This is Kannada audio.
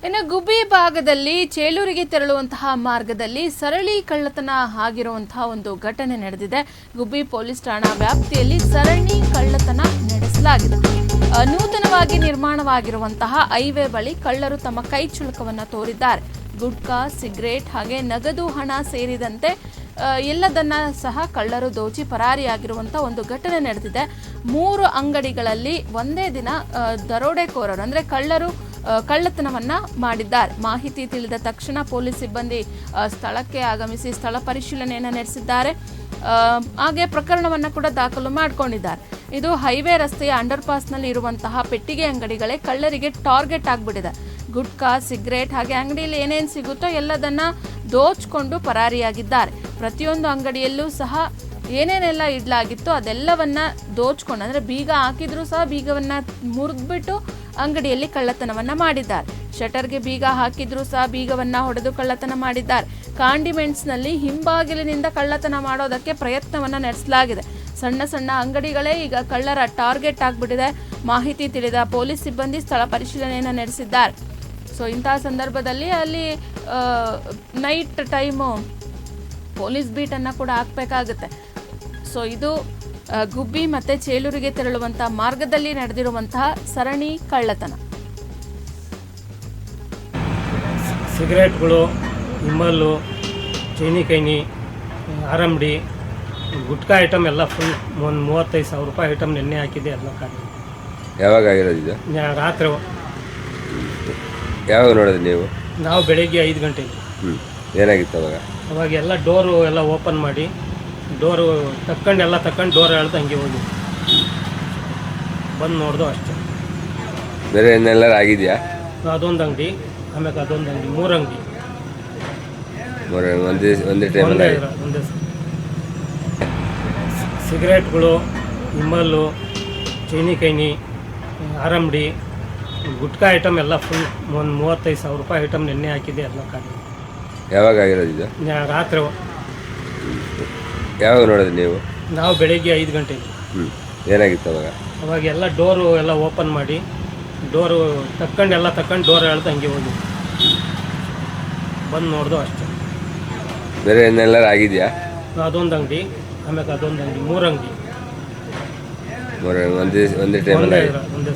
ಇನ್ನು ಗುಬ್ಬಿ ಭಾಗದಲ್ಲಿ ಚೇಳೂರಿಗೆ ತೆರಳುವಂತಹ ಮಾರ್ಗದಲ್ಲಿ ಸರಳಿ ಕಳ್ಳತನ ಆಗಿರುವಂತಹ ಒಂದು ಘಟನೆ ನಡೆದಿದೆ. ಗುಬ್ಬಿ ಪೊಲೀಸ್ ಠಾಣಾ ವ್ಯಾಪ್ತಿಯಲ್ಲಿ ಸರಣಿ ಕಳ್ಳತನ ನಡೆಸಲಾಗಿದೆ. ನೂತನವಾಗಿ ನಿರ್ಮಾಣವಾಗಿರುವಂತಹ ಹೈವೇ ಬಳಿ ಕಳ್ಳರು ತಮ್ಮ ಕೈ ಚುಳುಕವನ್ನು ತೋರಿದ್ದಾರೆ. ಗುಟ್ಕಾ, ಸಿಗರೇಟ್ ಹಾಗೆ ನಗದು ಹಣ ಸೇರಿದಂತೆ ಎಲ್ಲದನ್ನ ಸಹ ಕಳ್ಳರು ದೋಚಿ ಪರಾರಿಯಾಗಿರುವಂತಹ ಒಂದು ಘಟನೆ ನಡೆದಿದೆ. 3 ಅಂಗಡಿಗಳಲ್ಲಿ ಒಂದೇ ದಿನ ದರೋಡೆಕೋರರು ಅಂದ್ರೆ ಕಳ್ಳರು ಕಳ್ಳತನವನ್ನ ಮಾಡಿದ್ದಾರೆ. ಮಾಹಿತಿ ತಿಳಿದ ತಕ್ಷಣ ಪೊಲೀಸ್ ಸಿಬ್ಬಂದಿ ಸ್ಥಳಕ್ಕೆ ಆಗಮಿಸಿ ಸ್ಥಳ ಪರಿಶೀಲನೆಯನ್ನು ನಡೆಸಿದ್ದಾರೆ. ಹಾಗೆ ಪ್ರಕರಣವನ್ನ ಕೂಡ ದಾಖಲು ಮಾಡಿಕೊಂಡಿದ್ದಾರೆ. ಇದು ಹೈವೇ ರಸ್ತೆಯ ಅಂಡರ್ ಪಾಸ್ನಲ್ಲಿ ಇರುವಂತಹ ಪೆಟ್ಟಿಗೆ ಅಂಗಡಿಗಳೇ ಕಳ್ಳರಿಗೆ ಟಾರ್ಗೆಟ್ ಆಗಿಬಿಟ್ಟಿದೆ. ಗುಟ್ಕಾ, ಸಿಗರೇಟ್ ಹಾಗೆ ಅಂಗಡಿಯಲ್ಲಿ ಏನೇನು ಸಿಗುತ್ತೋ ಎಲ್ಲದನ್ನ ದೋಚ್ಕೊಂಡು ಪರಾರಿಯಾಗಿದ್ದಾರೆ. ಪ್ರತಿಯೊಂದು ಅಂಗಡಿಯಲ್ಲೂ ಸಹ ಏನೇನೆಲ್ಲ ಇಡ್ಲಾಗಿತ್ತು ಅದೆಲ್ಲವನ್ನ ದೋಚ್ಕೊಂಡು ಅಂದ್ರೆ ಬೀಗ ಹಾಕಿದ್ರು ಸಹ ಬೀಗವನ್ನ ಮುರಿದ್ಬಿಟ್ಟು ಅಂಗಡಿಯಲ್ಲಿ ಕಳ್ಳತನವನ್ನ ಮಾಡಿದ್ದಾರೆ. ಶಟರ್ಗೆ ಬೀಗ ಹಾಕಿದ್ರು ಸಹ ಬೀಗವನ್ನ ಹೊಡೆದು ಕಳ್ಳತನ ಮಾಡಿದ್ದಾರೆ. ಕಾಂಡಿಮೆಂಟ್ಸ್ನಲ್ಲಿ ಹಿಂಬಾಗಿಲಿನಿಂದ ಕಳ್ಳತನ ಮಾಡೋದಕ್ಕೆ ಪ್ರಯತ್ನವನ್ನ ನಡೆಸಲಾಗಿದೆ. ಸಣ್ಣ ಸಣ್ಣ ಅಂಗಡಿಗಳೇ ಈಗ ಕಳ್ಳರ ಟಾರ್ಗೆಟ್ ಆಗ್ಬಿಟ್ಟಿದೆ. ಮಾಹಿತಿ ತಿಳಿದ ಪೊಲೀಸ್ ಸಿಬ್ಬಂದಿ ಸ್ಥಳ ಪರಿಶೀಲನೆಯನ್ನು ನಡೆಸಿದ್ದಾರೆ. ಸೊ ಇಂತಹ ಸಂದರ್ಭದಲ್ಲಿ ಅಲ್ಲಿ ನೈಟ್ ಟೈಮು ಪೊಲೀಸ್ ಬೀಟನ್ನು ಕೂಡ ಹಾಕಬೇಕಾಗುತ್ತೆ. ಸೊ ಇದು ಗುಬ್ಬಿ ಮತ್ತು ಚೇಳೂರಿಗೆ ತೆರಳುವಂತಹ ಮಾರ್ಗದಲ್ಲಿ ನಡೆದಿರುವಂತಹ ಸರಣಿ ಕಳ್ಳತನ. ಸಿಗರೇಟ್ಗಳು, ವಿಮಲ್ಲು, ಚೈನಿಕೈನಿ, ಆರಂಬಡಿ, ಗುಟ್ಕಾ ಐಟಮ್ ಎಲ್ಲ ಫುಲ್ ಒಂದು 35,000 ರೂಪಾಯಿ ಐಟಮ್ ನೆನ್ನೆ ಹಾಕಿದೆ ಎಲ್ಲ ಖಾಲಿ. ಯಾವಾಗ ಆಗಿರೋದು? ರಾತ್ರಿ. ಯಾವಾಗ ನೋಡಿದ್ರಿ ನೀವು? ನಾವು ಬೆಳಗ್ಗೆ 5 ಗಂಟೆಗೆ. ಏನಾಗಿತ್ತು ಅವಾಗ? ಅವಾಗ ಎಲ್ಲ ಡೋರು ಎಲ್ಲ ಓಪನ್ ಮಾಡಿ ಡೋರು ತಕ್ಕೊಂಡು ಡೋರ್ ಹೇಳ್ದು ಹಂಗೆ ಹೋಗಿ ಬಂದು ನೋಡ್ದು ಅಷ್ಟೇ. ಬೇರೆ ಏನೆಲ್ಲರೂ ಆಗಿದೆಯಾ? ಅದೊಂದು ಅಂಗಡಿ, ಆಮೇಲೆ ಅದೊಂದು ಅಂಗಡಿ, 3 ಅಂಗಡಿ ಒಂದೇ ಟೈಮಲ್ಲಿ ಒಂದೇ. ಸಿಗರೇಟ್ಗಳು, ವಿಮಲ್ಲು, ಚೈನಿಕೈನಿ, ಆರಂಬಡಿ, ಗುಟ್ಕಾ ಐಟಮ್ ಎಲ್ಲ ಫುಲ್ ಒಂದು 35,000 ರೂಪಾಯಿ ಐಟಮ್ ನೆನ್ನೆ ಹಾಕಿದೆ ಎಲ್ಲ ಖಾಲಿ. ಯಾವಾಗ ಆಗಿರೋದು? ರಾತ್ರಿ. ಯಾವಾಗ ನೋಡಿದ್ರಿ ನೀವು? ನಾವು ಬೆಳಗ್ಗೆ 5 ಗಂಟೆಗೆ. ಏನಾಗಿತ್ತು ಅವಾಗ? ಅವಾಗ ಎಲ್ಲ ಡೋರು ಎಲ್ಲ ಓಪನ್ ಮಾಡಿ ಡೋರು ತಕ್ಕೊಂಡು ಡೋರ್ ಹೇಳ್ದು ಹಂಗೆ ಹೋಗಿ ಬಂದು ನೋಡ್ದು ಅಷ್ಟೇ. ಬೇರೆ ಏನೆಲ್ಲರೂ ಆಗಿದೆಯಾ? ಅದೊಂದು ಅಂಗಡಿ, ಆಮೇಲೆ ಅದೊಂದು ಅಂಗಡಿ, 3 ಅಂಗಡಿ ಒಂದೇ ಟೈಮಲ್ಲಿ ಒಂದೇ.